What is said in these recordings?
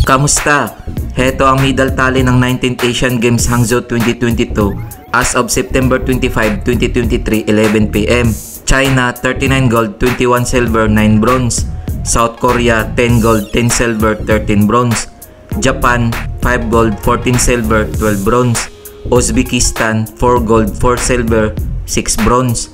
Kamusta? Heto ang medal tally ng 19th Asian Games Hangzhou 2022 as of September 25, 2023, 11 p.m. China 39 gold, 21 silver, 9 bronze. South Korea 10 gold, 10 silver, 13 bronze. Japan 5 gold, 14 silver, 12 bronze. Uzbekistan 4 gold, 4 silver, 6 bronze.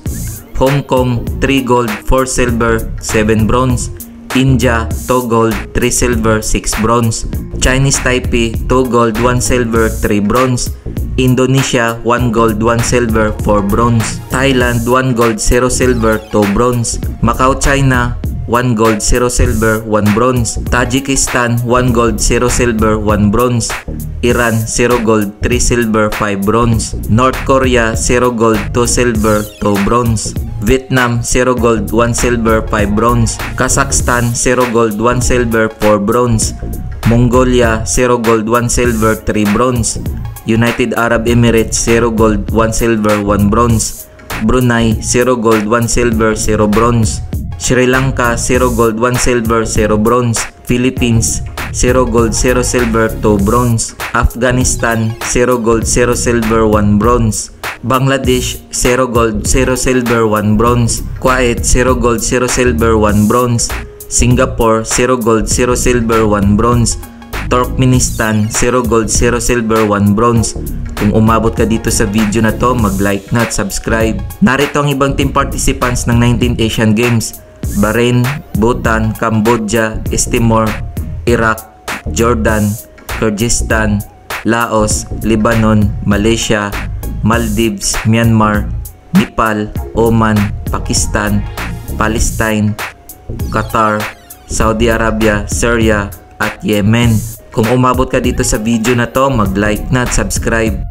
Hong Kong 3 gold, 4 silver, 7 bronze. India 2 gold, 3 silver, 6 bronze. Chinese Taipei 2 gold, 1 silver, 3 bronze. Indonesia 1 gold, 1 silver, 4 bronze. Thailand 1 gold, 0 silver, 2 bronze. Macau, China 1 gold, 0 silver, 1 bronze. Tajikistan 1 gold, 0 silver, 1 bronze. Iran 0 gold, 3 silver, 5 bronze. North Korea 0 gold, 2 silver, 2 bronze. Vietnam 0 gold, 1 silver, 5 bronze. Kazakhstan 0 gold, 1 silver, 4 bronze. Mongolia 0 gold, 1 silver, 3 bronze. United Arab Emirates 0 gold, 1 silver, 1 bronze. Brunei 0 gold, 1 silver, 0 bronze. Sri Lanka 0 gold, 1 silver, 0 bronze. Philippines 0 gold, 0 silver, 2 bronze. Afghanistan 0 gold, 0 silver, 1 bronze. Bangladesh 0 gold, 0 silver, 1 bronze. Kuwait 0 gold, 0 silver, 1 bronze. Singapore 0 gold, 0 silver, 1 bronze. Turkmenistan 0 gold, 0 silver, 1 bronze. Kung umabot ka dito sa video na to, mag-like na at subscribe. Narito ang ibang team participants ng 19th Asian Games: Bahrain, Bhutan, Cambodia, East Timor, Iraq, Jordan, Kyrgyzstan, Laos, Lebanon, Malaysia, Maldives, Myanmar, Nepal, Oman, Pakistan, Palestine, Qatar, Saudi Arabia, Syria, at Yemen. Kung umabot ka dito sa video na to, mag-like na at subscribe.